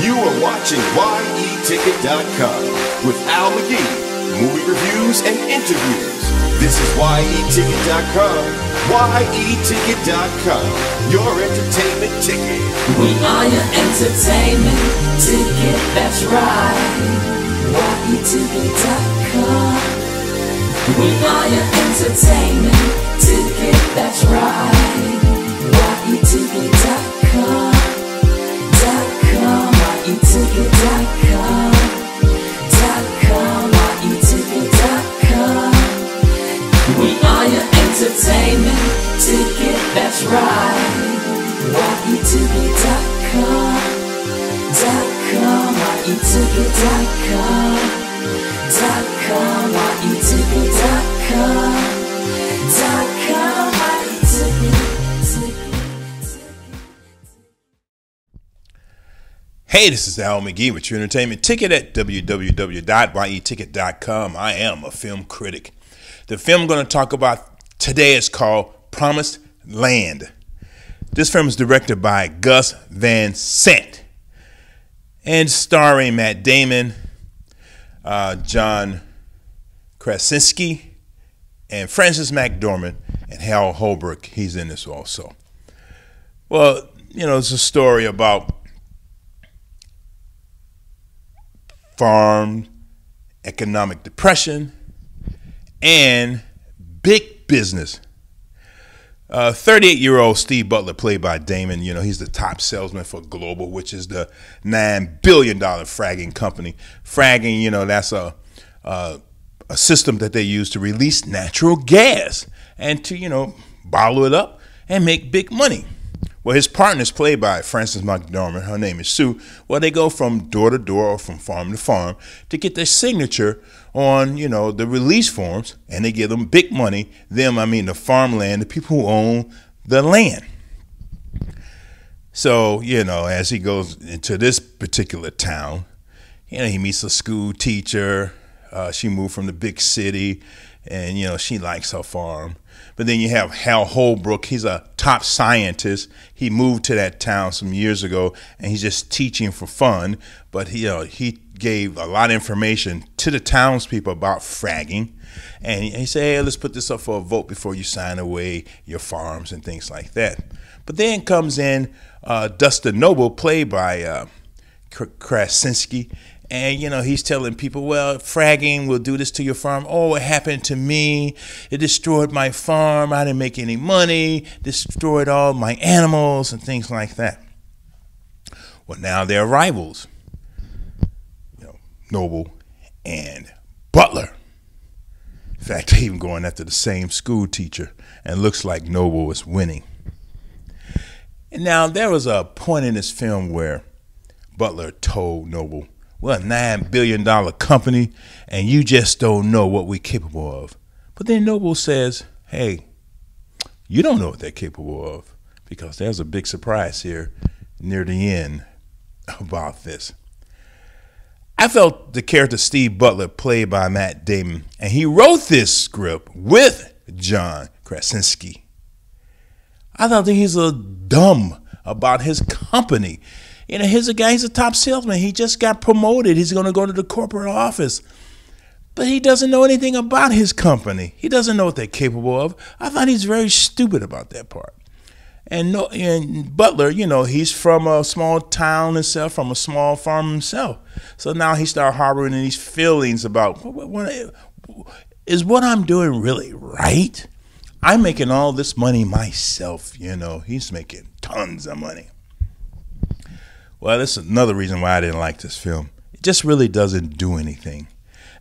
You are watching Yeticket.com with Al McGee, movie reviews and interviews. This is Yeticket.com, Yeticket.com, your entertainment ticket. We are your entertainment ticket, that's right. Yeticket.com. We are your entertainment ticket, that's right. Yeticket.com. Yeticket.com. Yeticket.com. We are your entertainment ticket, that's right. Yeticket.com. Yeticket.com. Hey, this is Al McGee with your entertainment ticket at www.yeticket.com. I am a film critic. The film I'm going to talk about today is called Promised Land. This film is directed by Gus Van Sant and starring Matt Damon, John Krasinski, and Francis McDormand, and Holbrook. He's in this also. Well, it's a story about farm, economic depression, and big business. 38-year-old Steve Butler, played by Damon, he's the top salesman for Global, which is the $9 billion fragging company. Fragging, that's a system that they use to release natural gas and to, bottle it up and make big money. Well, his partner is played by Francis McDormand. Her name is Sue. Well, they go from door to door or from farm to farm to get their signature on, the release forms, and they give them big money. The farmland, the people who own the land. So, as he goes into this particular town, he meets a school teacher. She moved from the big city, and, she likes her farm. But then you have Holbrook. He's a top scientist. He moved to that town some years ago, and he's just teaching for fun. But he gave a lot of information to the townspeople about fragging. And he said, hey, let's put this up for a vote before you sign away your farms and things like that. But then comes in Dustin Noble, played by Krasinski. And, he's telling people, well, fragging will do this to your farm. Oh, it happened to me. It destroyed my farm. I didn't make any money. Destroyed all my animals and things like that. Well, now they're rivals. Noble and Butler. In fact, they're even going after the same school teacher. And looks like Noble is winning. And now there was a point in this film where Butler told Noble, we're a $9 billion company, and you just don't know what we're capable of. But then Noble says, hey, you don't know what they're capable of, because there's a big surprise here near the end about this. I felt the character Steve Butler, played by Matt Damon, and he wrote this script with John Krasinski. I thought that he's a dumb about his company. Here's a guy, he's a top salesman. He just got promoted. He's going to go to the corporate office. But he doesn't know anything about his company. He doesn't know what they're capable of. I thought he's very stupid about that part. And Butler, he's from a small town himself, from a small farm himself. So now he started harboring these feelings about, is what I'm doing really right? I'm making all this money myself, He's making tons of money. Well, that's another reason why I didn't like this film. It just really doesn't do anything.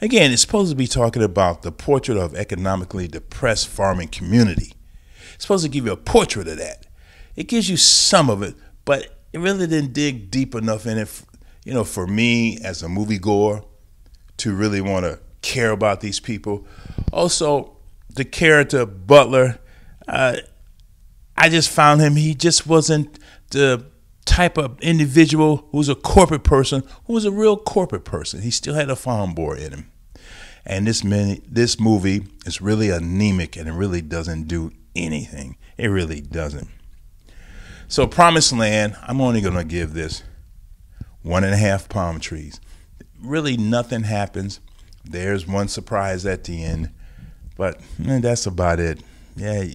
Again, it's supposed to be talking about the portrait of economically depressed farming community. It's supposed to give you a portrait of that. It gives you some of it, but it really didn't dig deep enough in it, for me as a moviegoer to really want to care about these people. Also, the character Butler, I just found him, he just wasn't the type of individual who's a corporate person, who was a real corporate person. He still had a farm boy in him. And this movie is really anemic, and it really doesn't do anything. It really doesn't. So Promised Land, I'm only going to give this 1.5 palm trees. Really nothing happens. There's one surprise at the end, but that's about it. Yeah, I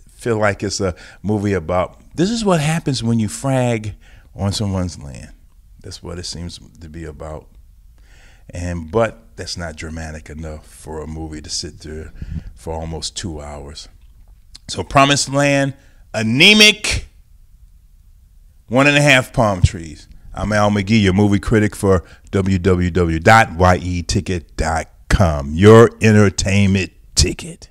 feel like it's a movie about, this is what happens when you frag on someone's land. That's what it seems to be about. But that's not dramatic enough for a movie to sit there for almost 2 hours. So Promised Land, anemic, 1.5 palm trees. I'm Al McGee, your movie critic for www.yeticket.com. Your entertainment ticket.